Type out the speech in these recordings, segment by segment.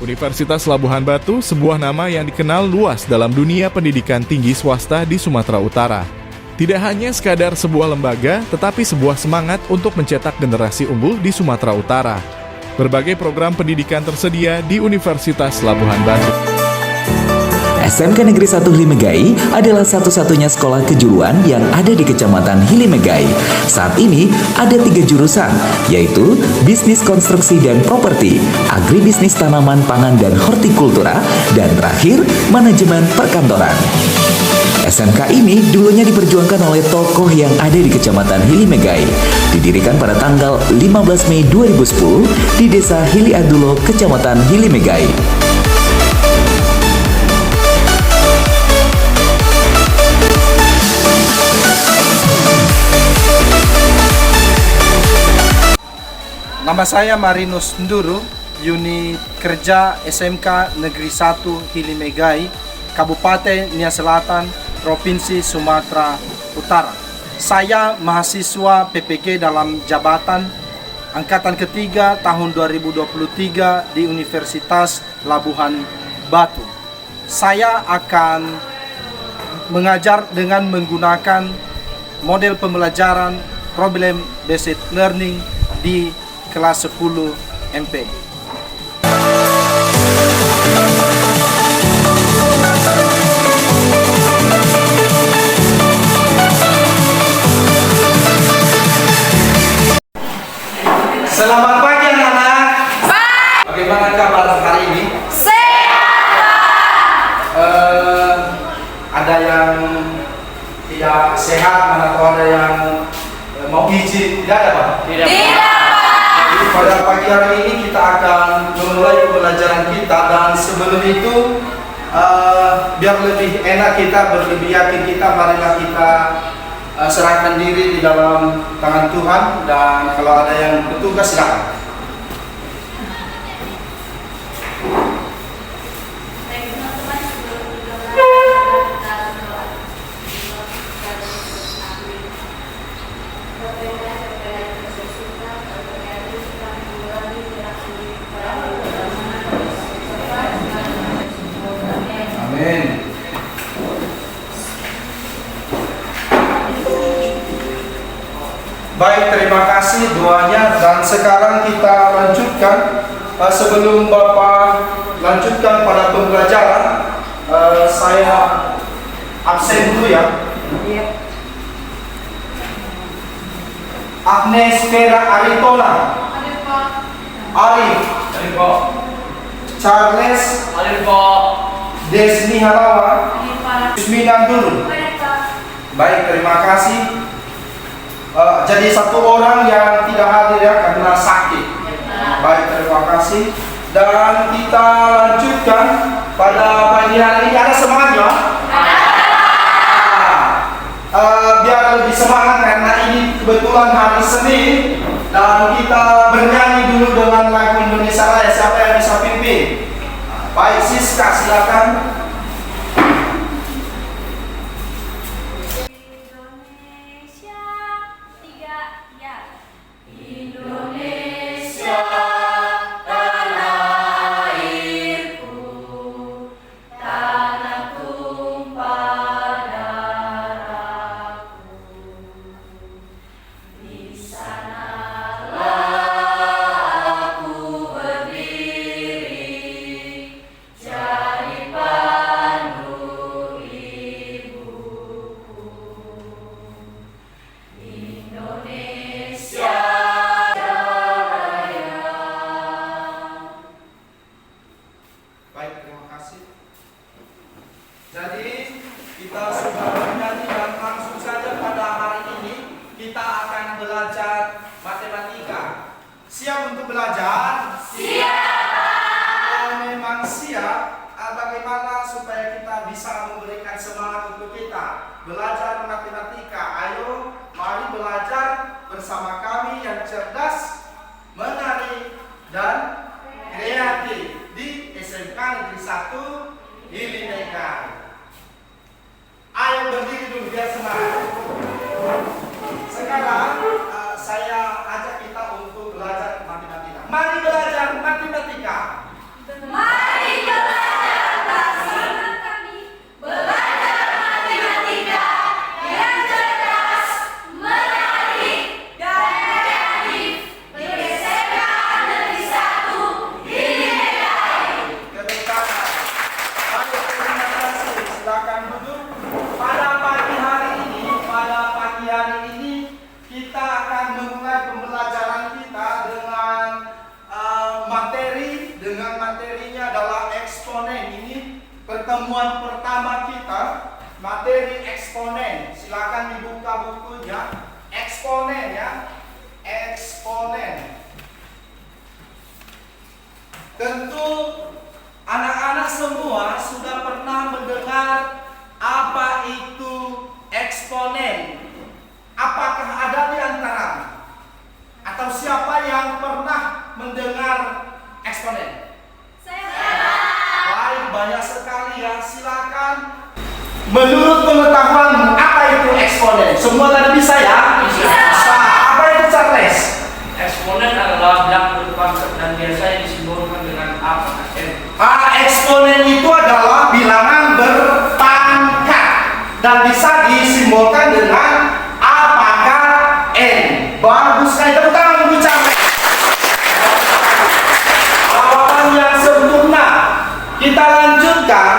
Universitas Labuhan Batu, sebuah nama yang dikenal luas dalam dunia pendidikan tinggi swasta di Sumatera Utara. Tidak hanya sekadar sebuah lembaga, tetapi sebuah semangat untuk mencetak generasi unggul di Sumatera Utara. Berbagai program pendidikan tersedia di Universitas Labuhan Batu. SMK Negeri 1 Hilimegai adalah satu-satunya sekolah kejuruan yang ada di Kecamatan Hilimegai. Saat ini ada 3 jurusan, yaitu Bisnis Konstruksi dan Properti, Agribisnis Tanaman Pangan dan Hortikultura, dan terakhir Manajemen Perkantoran. SMK ini dulunya diperjuangkan oleh tokoh yang ada di Kecamatan Hilimegai. Didirikan pada tanggal 15 Mei 2010 di Desa Hili Adulo, Kecamatan Hilimegai. Nama saya Marinus Nduru, unit kerja SMK Negeri 1 Hilimegai, Kabupaten Nia Selatan, Provinsi Sumatera Utara. Saya mahasiswa PPG dalam jabatan Angkatan ketiga tahun 2023 di Universitas Labuhan Batu. Saya akan mengajar dengan menggunakan model pembelajaran problem based learning di kelas 10 MP. Selamat pagi anak-anak. Bagaimana kabar hari ini? Sehat. Ada yang tidak sehat, mana tahu ada yang mau izin, tidak ada Pak? Tidak. Pada pagi hari ini kita akan memulai pembelajaran kita, dan sebelum itu biar lebih enak kita, berlebih yakin kita, marilah kita serahkan diri di dalam tangan Tuhan, dan kalau ada yang bertugas silakan. Amin. Baik, terima kasih doanya, dan sekarang kita lanjutkan. Sebelum Bapak lanjutkan pada pembelajaran, saya absen dulu ya. Agnes Vera Aritona, Arif, Charles, Desni Halawa, Yusmina dulu. Baik, terima kasih. Jadi satu orang yang tidak hadir ya karena sakit. Baik, terima kasih. Dan kita lanjutkan pada pagi hari ini. Ada semangatnya? Biar lebih semangat karena ini kebetulan hari Senin, dan kita bernyanyi dulu dengan lagu Indonesia Raya. Siapa yang bisa pimpin? Baik, Siska, silakan. Jadi kita sudah bernyanyi, dan langsung saja pada hari ini kita akan belajar matematika. Siap untuk belajar? Siap. Kalau memang siap, bagaimana supaya kita bisa memberikan semangat untuk kita belajar matematika? Ayo, mari belajar bersama kami yang cerdas, menarik, dan kreatif di SMK Negeri 1 Hilimegai. Ayo berdiri dulu biar semangat. Sekarang saya ajak kita untuk belajar matematika. Mari belajar matematika. pertemuan pertama kita, materi eksponen. Silakan dibuka bukunya. Eksponen ya, eksponen. Tentu anak-anak semua sudah pernah mendengar apa itu eksponen. Apakah ada di antara atau siapa yang pernah mendengar eksponen? Baik, banyak sekali ya. Silakan. Menurut pengetahuan apa itu eksponen? Semua tadi bisa ya? Bisa. Apa itu Charles? Eksponen adalah bilangan berpangkat dan biasanya disimbolkan dengan A N. Eksponen itu adalah bilangan berpangkat dan bisa disimbolkan dengan A pangkat N. Bagus sekali, tepuk tangan untuk Charles. Jawaban yang sempurna. Kita lanjutkan.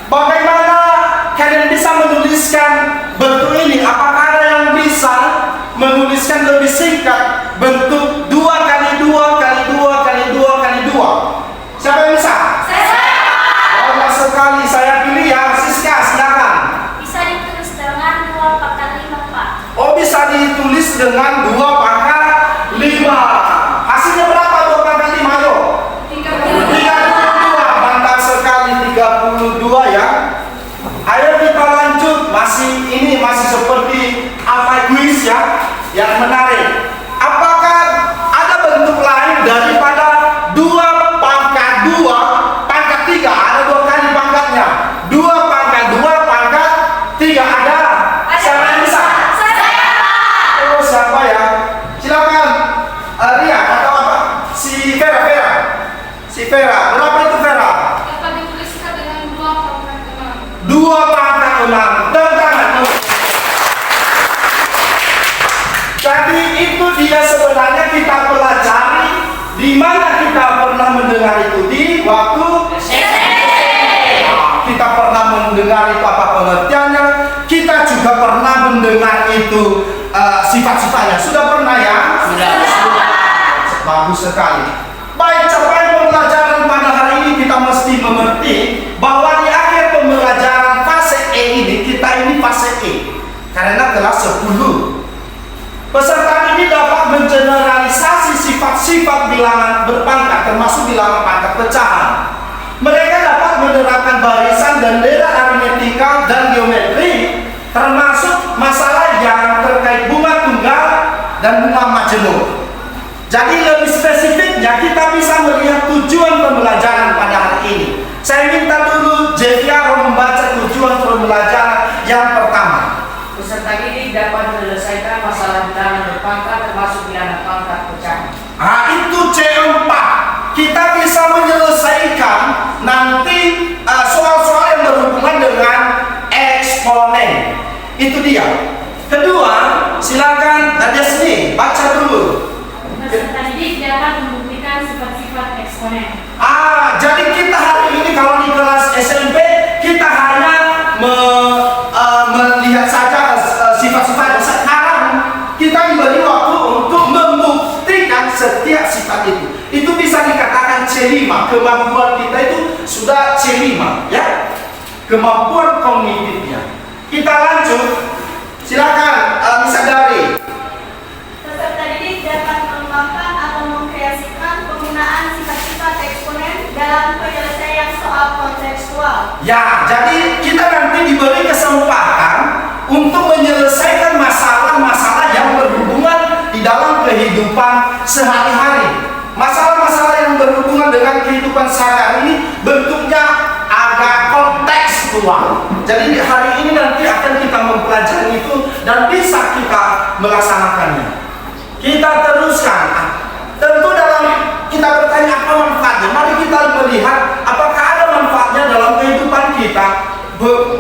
Bagaimana kalian bisa menuliskan bentuk ini? Apakah ada yang bisa menuliskan lebih singkat bentuk 2 kali 2 kali 2 kali 2 kali 2? Siapa yang bisa? Banyak sekali. Saya pilih ya. Siska, silakan. Bisa ditulis dengan 2 pangkat 5, Pak. Oh, bisa ditulis dengan 2 pangkat 5. Hasilnya berapa 2 pangkat 5? Ayo. 32. Mantap sekali, 32 ya. Ayo kita lanjut. Masih seperti apa kuis ya, yang menarik. Apakah ada bentuk lain daripada 2 pangkat 2 pangkat 3? Ada 2 kali pangkatnya. 2 pangkat 2 pangkat 3 ada. Siapa yang bisa? Oh, siapa ya? Silakan. Ria atau apa? Si Vera. Si Vera. Berapa itu Vera? Dapat dituliskan dengan 2 pangkat 6. 2 pangkat 6. Jadi itu dia sebenarnya kita pelajari. Di mana kita pernah mendengar itu? Di waktu kita pernah mendengar itu apa pengertiannya. Kita juga pernah mendengar itu sifat-sifatnya. Sudah pernah ya? Sudah. Bagus sekali. Baik, capaian pembelajaran pada hari ini kita mesti mengerti bahwa di akhir pembelajaran fase E ini, kita ini fase E karena kelas 10. Peserta ini dapat mengeneralisasi sifat-sifat bilangan berpangkat termasuk bilangan pangkat pecahan. Mereka dapat menerapkan barisan dan dera aritmetika dan geometri termasuk masalah yang terkait bunga tunggal dan bunga majemuk. Jadi lebih spesifiknya kita bisa melihat tujuan pembelajaran pada hari ini. Saya minta dulu Jeviaro membaca tujuan pembelajaran yang pertama. Peserta didik dapat menyelesaikan masalah bilangan berpangkat termasuk bilangan pangkat pecahan. Itu C4. Kita bisa menyelesaikan nanti soal-soal yang berhubungan dengan eksponen. Itu dia. Kedua, silakan Desni baca dulu. Peserta didik dapat membuktikan sifat-sifat eksponen. Jadi kita hari ini kalau di kelas SMP kita hanya melihat saja sifat-sifat. Sekarang kita diberi waktu untuk membuktikan setiap sifat itu. Itu bisa dikatakan C5. Kemampuan kita itu sudah C5 ya. Kemampuan kognitifnya. Kita lanjut. Silakan Misadari. Peserta didik dapat mengembangkan atau mengkreasikan penggunaan sifat-sifat eksponen dalam penyelesaian soal kontekstual. Ya, jadi kita nanti diberi kesempatan untuk menyelesaikan masalah-masalah yang berhubungan di dalam kehidupan sehari-hari. Masalah-masalah yang berhubungan dengan kehidupan sehari-hari ini bentuknya agak kontekstual. Jadi di hari ini nanti akan kita mempelajari itu dan bisa kita melaksanakannya. Kita teruskan. Tentu dalam kita bertanya apa manfaatnya. Mari kita melihat apakah ada manfaatnya dalam kehidupan kita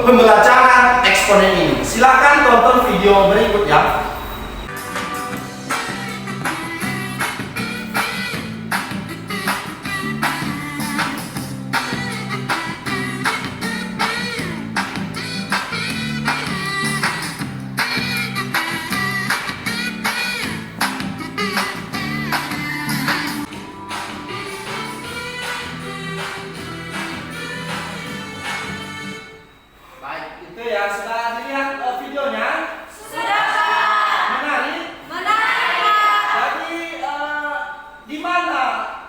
pembelajaran eksponen ini. Silakan tonton video berikut ya. ya, sudah dilihat videonya? Sudah. Menarik? Menarik. Jadi di mana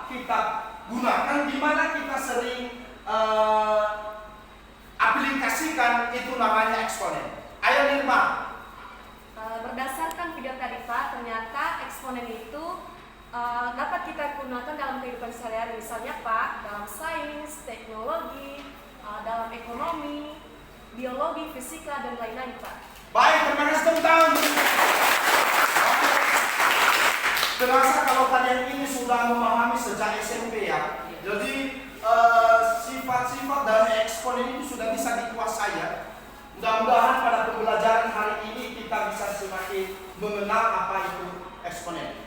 kita gunakan, di mana kita sering aplikasikan itu namanya eksponen. Ayo Nirma. Berdasarkan video tadi Pak, ternyata eksponen itu dapat kita gunakan dalam kehidupan sehari-hari. Misalnya Pak, dalam sains, teknologi, dalam ekonomi, biologi, fisika, dan lain-lain Pak. Baik, terima kasih tepuk tangan. Terasa kalau kalian ini sudah memahami sejak SMP ya. Jadi sifat-sifat dari eksponen itu sudah bisa dikuasai ya. Mudah-mudahan pada pembelajaran hari ini kita bisa semakin mengenal apa itu eksponen.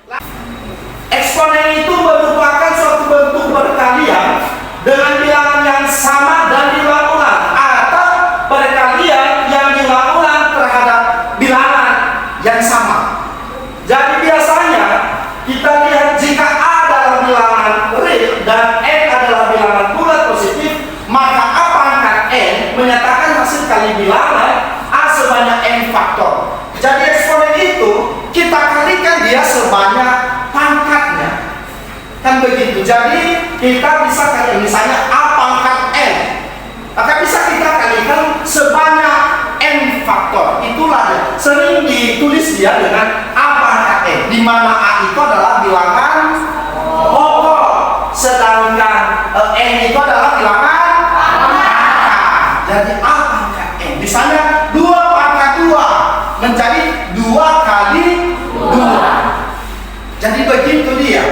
Eksponen itu merupakan suatu bentuk perkalian dengan bilangan yang sama dan diulang-ulang, atau perkalian yang diulang-ulang terhadap bilangan yang sama. Jadi biasanya kita lihat jika A adalah bilangan real dan N adalah bilangan bulat positif, maka A pangkat N menyatakan hasil kali bilangan A sebanyak N faktor. Jadi eksponen itu kita kalikan dia sebanyak pangkatnya, kan begitu. Jadi kita bisa kali misalnya A pangkat N, maka bisa kita kalikan sebanyak N faktor. Itulah dia. Sering ditulis dia dengan A pangkat N, di mana A itu adalah bilangan pokok, sedangkan N itu adalah bilangan pangkat. Jadi A pangkat N, misalnya 2 pangkat 2 menjadi 2 kali 2. Jadi begitu dia.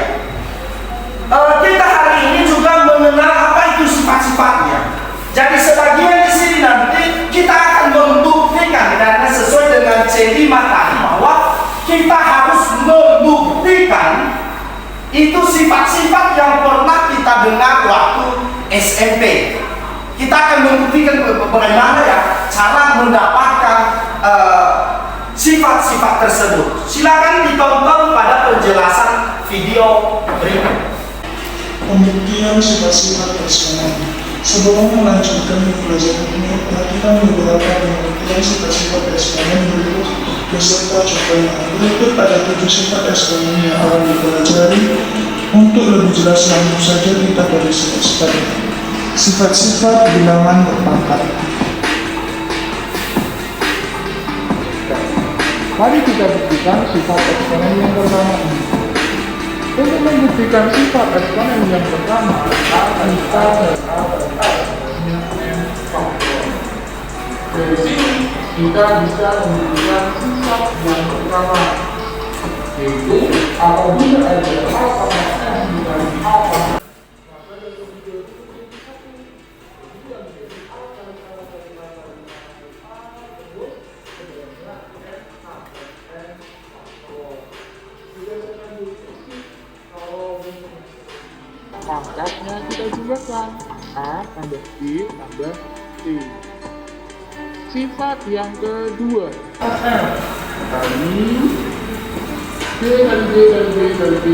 Kita hari ini juga mengenal apa itu sifat-sifatnya. Jadi sebagian di sini nanti kita akan membuktikan, karena sesuai dengan C5 tadi bahwa kita harus membuktikan itu sifat-sifat yang pernah kita dengar waktu SMP. Kita akan membuktikan bagaimana ya cara mendapatkan sifat-sifat tersebut. Silakan ditonton pada penjelasan video berikut. Pembuktian sifat-sifat eksponen. Sebelum melanjutkan pembelajaran ini, perhatikan beberapa pembuktian sifat-sifat eksponen berikut beserta contohnya. Berikut ada 7 sifat eksponen yang akan dipelajari. Untuk lebih jelas, langsung saja kita dari sifat-sifat ini. Sifat-sifat bilangan berpangkat. Mari kita buktikan sifat eksponen yang pertama ini. Untuk membuktikan sifat eksponen yang pertama, kita dari sini kita bisa membuktikan sifat yang pertama, yaitu apabila ada A sama N dikali A sama pangkatnya kita jumlahkan A tambah B tambah C. Sifat yang kedua, M kali B kali B kali B kali B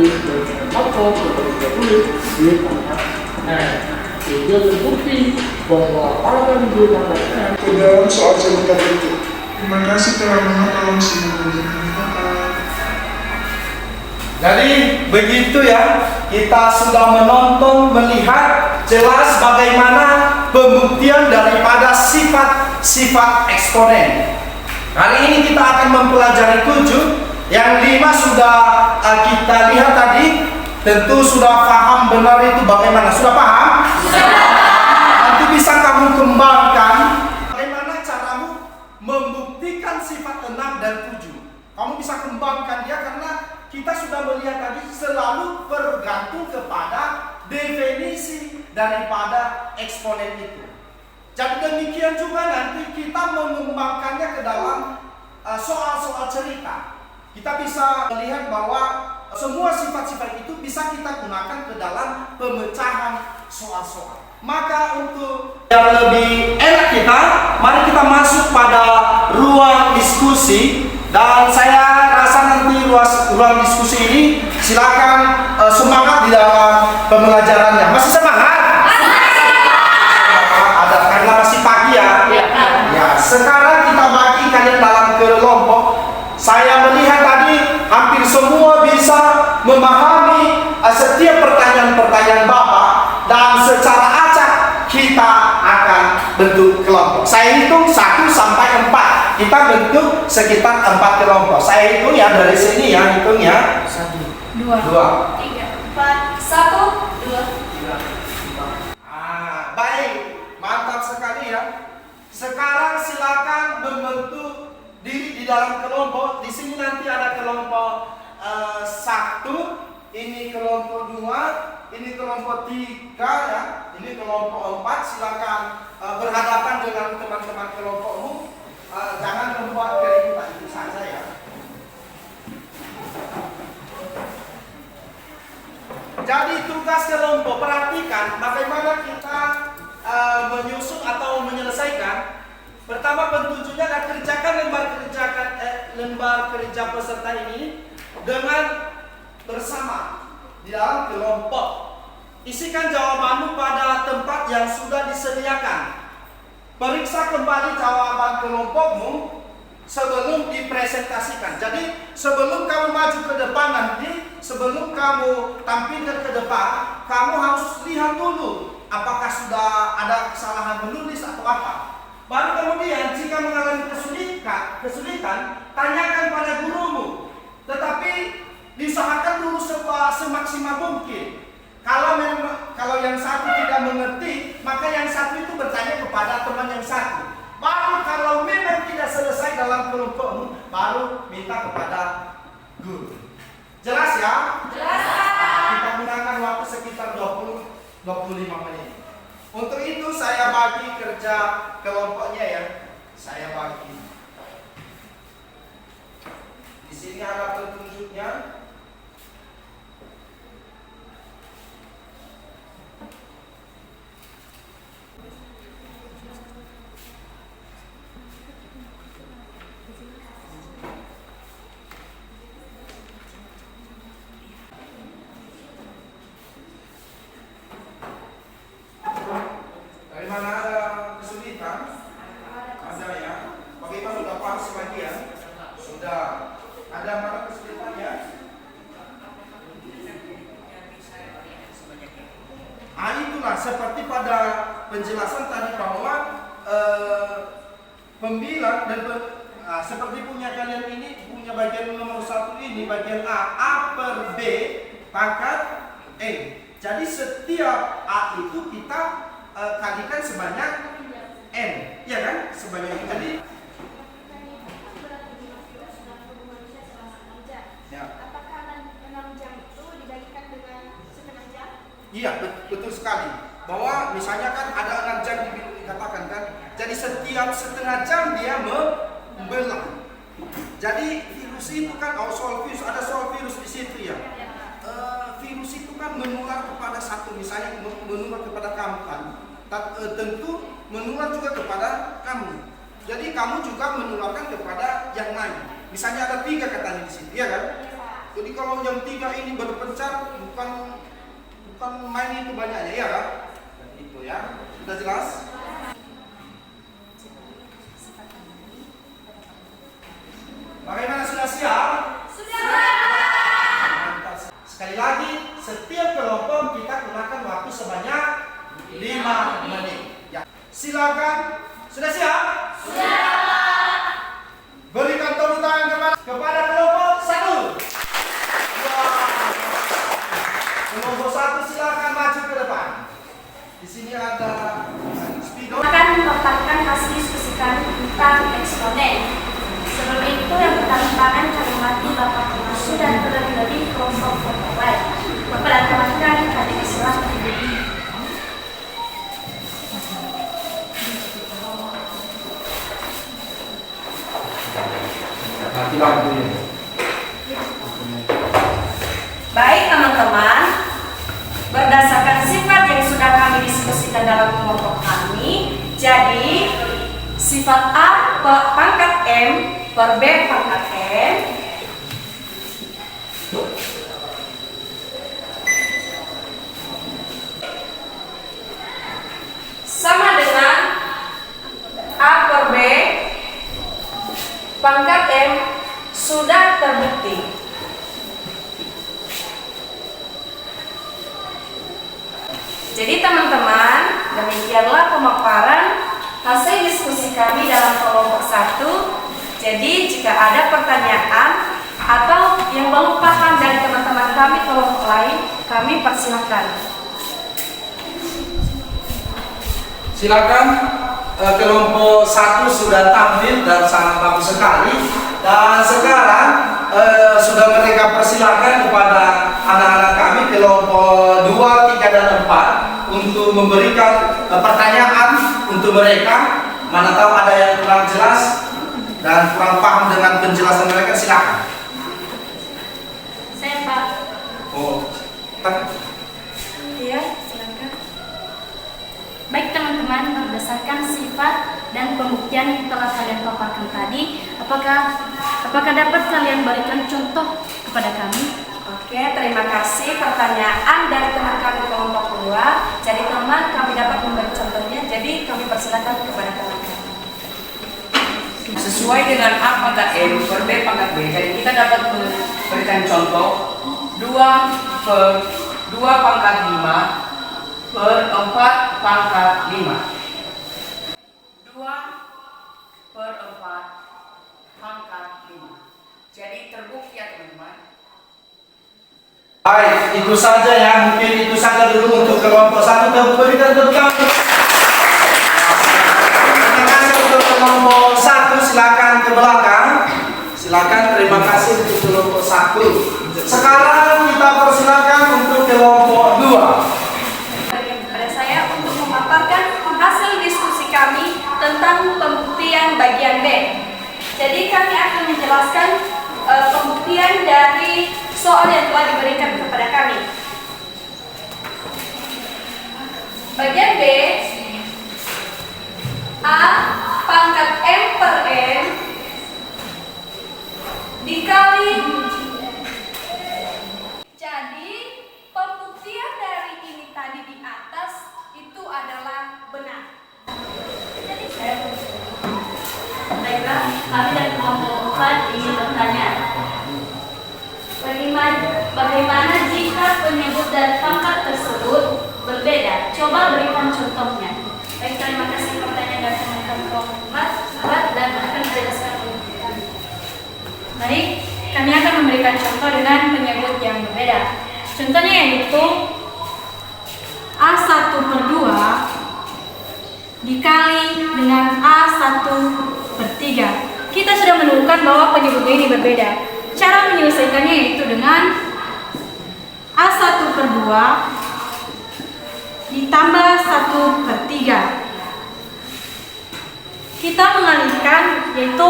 atau kita tulis B pangkat M. Sehingga terbukti bahwa A kali B pangkat M dalam soal cerita berikut. Terima kasih telah menonton. Jadi begitu ya, kita sudah menonton, melihat jelas bagaimana pembuktian daripada sifat-sifat eksponen. Hari ini kita akan mempelajari 7, yang 5 sudah kita lihat tadi. Tentu sudah paham benar itu bagaimana, sudah paham? Nanti bisa kamu kembangkan bagaimana caramu membuktikan sifat 6 dan 7. Kamu bisa kembangkan dia, karena kita sudah melihat tadi selalu bergantung kepada definisi daripada eksponen itu. Jadi demikian juga nanti kita mengembangkannya ke dalam soal-soal cerita. Kita bisa melihat bahwa semua sifat-sifat itu bisa kita gunakan ke dalam pemecahan soal-soal. Maka untuk yang lebih enak kita, mari kita masuk pada ruang diskusi. Dan saya rasa nanti ruang diskusi ini silakan semangat di dalam pembelajarannya. Masih semangat? Ada, karena masih pagi ya. Ya, sekarang kelompok. Saya melihat tadi hampir semua bisa memahami setiap pertanyaan-pertanyaan Bapak, dan secara acak kita akan bentuk kelompok. Saya hitung 1 sampai 4. Kita bentuk sekitar 4 kelompok. Saya hitung ya dari sini ya, hitung ya. 1, 2, 3, 4, 1, 2. Baik, mantap sekali ya. Sekarang silakan membentuk diri di dalam kelompok. Di sini nanti ada kelompok 1, ini kelompok 2, ini kelompok 3 ya, ini kelompok 4. Silakan berhadapan dengan teman-teman kelompokmu. Jangan membuat keributan, itu saja ya. Jadi tugas kelompok, perhatikan bagaimana kita menyusun atau menyelesaikan. Pertama, petunjuknya adalah kerjakan lembar kerja peserta ini dengan bersama di dalam kelompok. Isikan jawabanmu pada tempat yang sudah disediakan. Periksa kembali jawaban kelompokmu sebelum dipresentasikan. Jadi sebelum kamu maju ke depan nanti, sebelum kamu tampilkan ke depan, kamu harus lihat dulu apakah sudah ada kesalahan menulis atau apa. Baru kemudian jika mengalami kesulitan, tanyakan pada gurumu. Tetapi diusahakan dulu semaksimal mungkin. Kalau yang satu tidak mengerti, maka yang satu itu bertanya kepada teman yang satu. Baru kalau memang tidak selesai dalam kelompokmu, baru minta kepada guru. Jelas ya? Jelas. Kita gunakan waktu sekitar 20-25 menit. Untuk itu saya bagi kerja kelompoknya ya. Saya bagi. Di sini ada petunjuknya. Dari mana ada kesulitan? Ada ya. Bagaimana sudah paham sebagian? Sudah. Ada mana kesulitannya? Itulah seperti pada penjelasan tadi bahwa pembilang dan seperti punya kalian ini, punya bagian nomor 1 ini, bagian A per B pangkat E. Jadi setiap A itu kita kalikan sebanyak N, ya kan? Sebanyak itu. Jadi ya. Apakah 6 jam itu dibagikan dengan setengah jam? Iya, betul sekali. Bahwa misalnya kan ada 6 jam dikatakan kan. Jadi setiap setengah jam dia membelah. Jadi virus itu kan soal virus, ada soal virus di situ ya. Virus itu kan menular kepada satu, misalnya menular kepada kamu kan. Tentu menular juga kepada kamu. Jadi kamu juga menularkan kepada yang lain. Misalnya ada 3 katanya di situ, ya kan? Jadi kalau yang 3 ini berpencar, bukan main itu banyaknya, ya kan? Itu ya, sudah jelas? Bagaimana, sudah siap? Sekali lagi, setiap kelompok kita gunakan waktu sebanyak 5 menit. Ya. Silakan. Sudah siap? Siap. Berikan tepuk tangan kepada kelompok 1. Kelompok 1 silakan maju ke depan. Di sini ada Spido. Akan memaparkan hasil diskusi kami tentang eksponen. Sebelum itu yang bertantangan kami mati Bapak Pengasuh dan terlebih-lebih kelompok pegawai. Bapak dan teman-teman kami silakan. Baik teman-teman, berdasarkan sifat yang sudah kami diskusikan dalam kelompok kami, jadi sifat A pangkat M per B pangkat M sama dengan A per B pangkat sudah terbukti. Jadi teman-teman, demikianlah pemaparan hasil diskusi kami dalam kelompok 1. Jadi jika ada pertanyaan atau yang belum paham dari teman-teman kami kelompok lain, kami persilahkan. Silakan, kelompok 1 sudah tampil dan sangat bagus sekali. Dan sekarang sudah mereka persilahkan kepada anak-anak kami kelompok 2, 3, dan 4 untuk memberikan pertanyaan untuk mereka. Mana tahu ada yang kurang jelas dan kurang paham dengan penjelasan mereka, silakan. Saya Pak. Oh, Iya, silakan. Baik teman-teman, berdasarkan sifat dan pembuktian yang telah kalian paparkan tadi, apakah dapat kalian berikan contoh kepada kami? Oke, terima kasih pertanyaan dari teman kami kelompok 2. Jadi teman, kami dapat memberi contohnya. Jadi kami persilakan kepada teman kami. Sesuai dengan A pangkat M per B pangkat B, jadi kita dapat memberikan contoh 2 pangkat 5 per 4 pangkat 5. 2 per 4 pangkat 5. Jadi terbukti ya teman-teman. baik, itu saja ya. Mungkin itu saja dulu untuk kelompok 1. Berikan tepuk tangan. Terima kasih untuk kelompok 1. Silakan ke belakang. Silakan, terima kasih untuk kelompok 1. Sekarang kita persilakan untuk kelompok 2. Kepada saya untuk memaparkan hasil diskusi kami tentang pembuktian bagian B. Jadi kami akan menjelaskan pembuktian dari soal yang telah diberikan kepada kami. Bagian B, A pangkat M per N dikali. Jadi pembuktian dari ini tadi di atas itu adalah benar. Jadi Baiklah, kami dari kelompok 4 ingin bertanya. Bagaimana jika penyebut dan pangkat tersebut berbeda? Coba berikan contohnya. Baik, terima kasih pertanyaan dari teman-teman kelompok 4 dan akan dijelaskan oleh kami. Baik, kami akan memberikan contoh dengan penyebut yang berbeda. Contohnya yaitu A1 per 2 dikali dengan A1 per 3. Kita sudah menemukan bahwa penyebutnya ini berbeda. Cara menyelesaikannya yaitu dengan A1 per 2 ditambah 1 per 3. Kita mengalihkan yaitu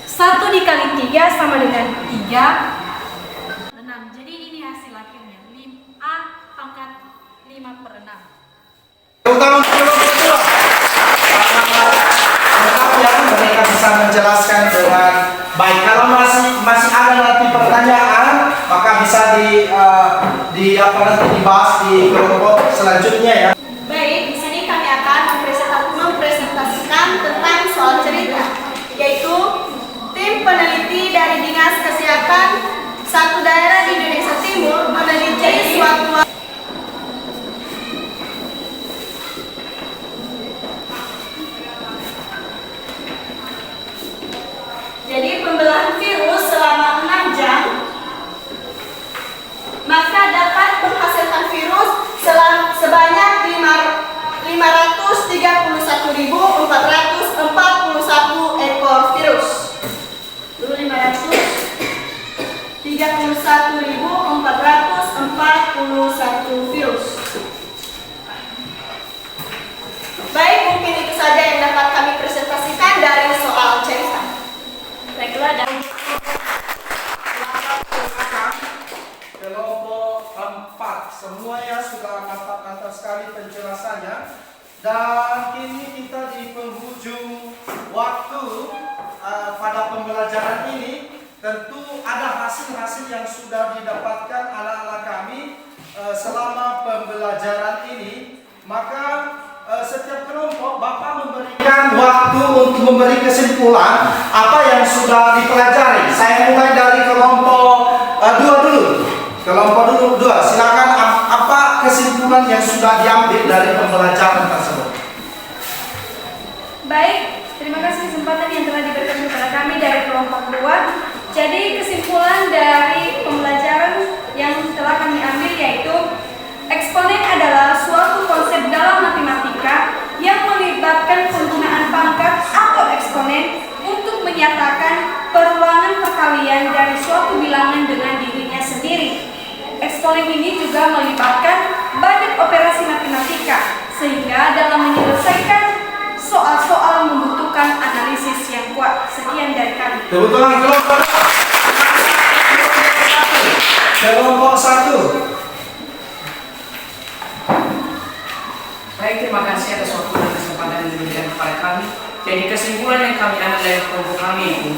1 dikali 3 sama dengan 3, 6. Jadi ini hasil akhirnya A pangkat 5 per 6. Utama kelompok 2. Yang mereka bisa menjelaskan dengan baik. Kalau masih ada nanti pertanyaan, maka bisa dibahas di kelompok selanjutnya ya. baik, di sini kami akan mempresentasikan tentang soal cerita, yaitu tim peneliti dari Dinas Kesehatan satu daerah di Indonesia Timur meneliti suatu. Jadi pembelahan virus selama 6 jam, maka dapat menghasilkan virus sebanyak 531.441 ekor virus. 531.441 virus. Baik, mungkin itu saja yang dapat kami presentasikan dari soal cerita. Baiklah, dan Kelompok 4 semuanya sudah mantap-mantap sekali penjelasannya. Dan kini kita di penghujung waktu pada pembelajaran ini. Tentu ada hasil-hasil yang sudah didapatkan anak-anak kami selama pembelajaran ini. Maka setiap kelompok Bapak memberikan waktu untuk memberi kesimpulan apa yang sudah dipelajari. Saya mulai dari kelompok 2 dulu. Kelompok 2, silakan apa kesimpulan yang sudah diambil dari pembelajaran tersebut. Baik, terima kasih kesempatan yang telah diberikan kepada kami dari kelompok 2. Jadi kesimpulan dari pembelajaran yang telah kami ambil yaitu eksponen adalah suatu konsep dalam matematika yang melibatkan penggunaan pangkat atau eksponen untuk menyatakan perulangan perkalian dari suatu bilangan dengan dirinya sendiri. Eksponen ini juga melibatkan banyak operasi matematika, sehingga dalam menyelesaikan soal-soal membutuhkan analisis yang kuat. Sekian dari kami. Tepuk tangan kelompok 1. Baik, terima kasih atas waktu dan kesempatan yang diberikan kepada kami. Jadi kesimpulan yang kami ambil dari kelompok kami itu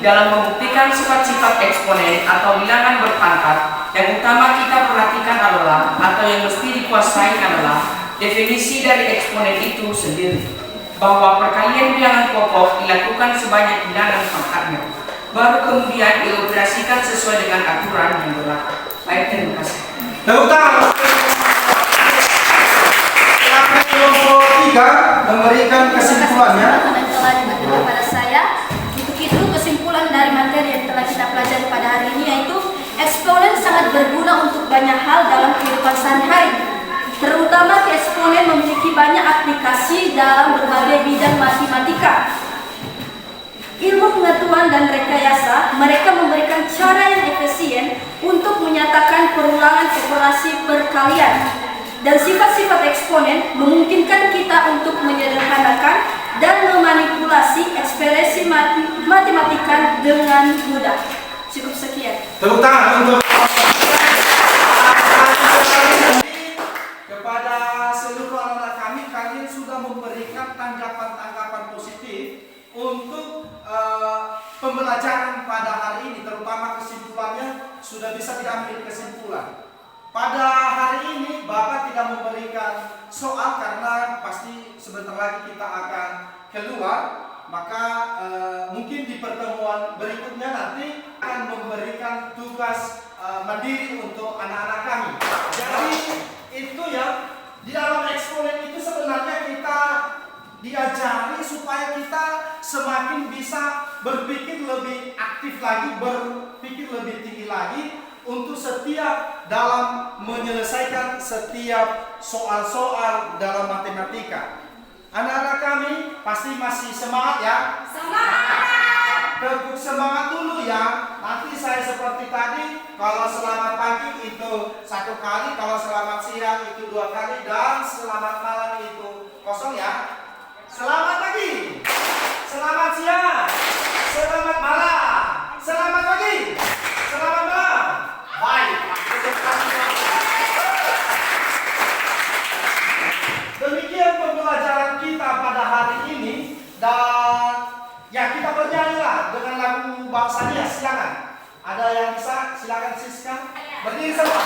dalam membuktikan sifat-sifat eksponen atau bilangan berpangkat, yang utama kita perhatikan adalah atau yang mesti dikuasai adalah definisi dari eksponen itu sendiri, bahwa perkalian bilangan pokok dilakukan sebanyak bilangan pangkatnya, baru kemudian dioperasikan sesuai dengan aturan yang berlaku. Baik, terima kasih. Tepuk tangan. Kelompok 3 memberikan kesimpulannya. Yang telah diberikan kepada saya. Untuk itu kesimpulan dari materi yang telah kita pelajari pada hari ini yaitu eksponen sangat berguna untuk banyak hal dalam kehidupan sehari-hari. Terutama eksponen memiliki banyak aplikasi dalam berbagai bidang matematika. Ilmu pengetahuan dan rekayasa, mereka memberikan cara yang efisien untuk menyatakan perulangan operasi perkalian. Dan sifat-sifat eksponen memungkinkan kita untuk menyederhanakan dan memanipulasi ekspresi matematika dengan mudah. Cukup sekian. Tepuk tangan untuk kepada seluruh anak-anak kami. Kalian sudah memberikan tanggapan-tanggapan positif untuk pembelajaran pada hari ini, terutama kesimpulannya sudah bisa diambil kesimpulan. Pada hari ini Bapak tidak memberikan soal karena pasti sebentar lagi kita akan keluar, maka mungkin di pertemuan berikutnya nanti akan memberikan tugas mandiri untuk anak-anak kami. Jadi itu ya, di dalam eksponen itu sebenarnya kita diajari supaya kita semakin bisa berpikir lebih aktif lagi, berpikir lebih tinggi lagi untuk setiap dalam menyelesaikan setiap soal-soal dalam matematika. Anak-anak kami pasti masih semangat ya? Semangat! Tepuk semangat dulu ya. Nanti saya seperti tadi, kalau selamat pagi itu 1 kali, kalau selamat siang itu 2 kali, dan selamat malam itu 0 ya. Selamat pagi, selamat siang, selamat malam, selamat pagi, selamat malam. Baik. Demikian pembelajaran kita pada hari ini, dan ya kita bernyanyilah dengan lagu Bangsania. Silakan. Ada yang bisa? Silakan Siska. Berdiri semua.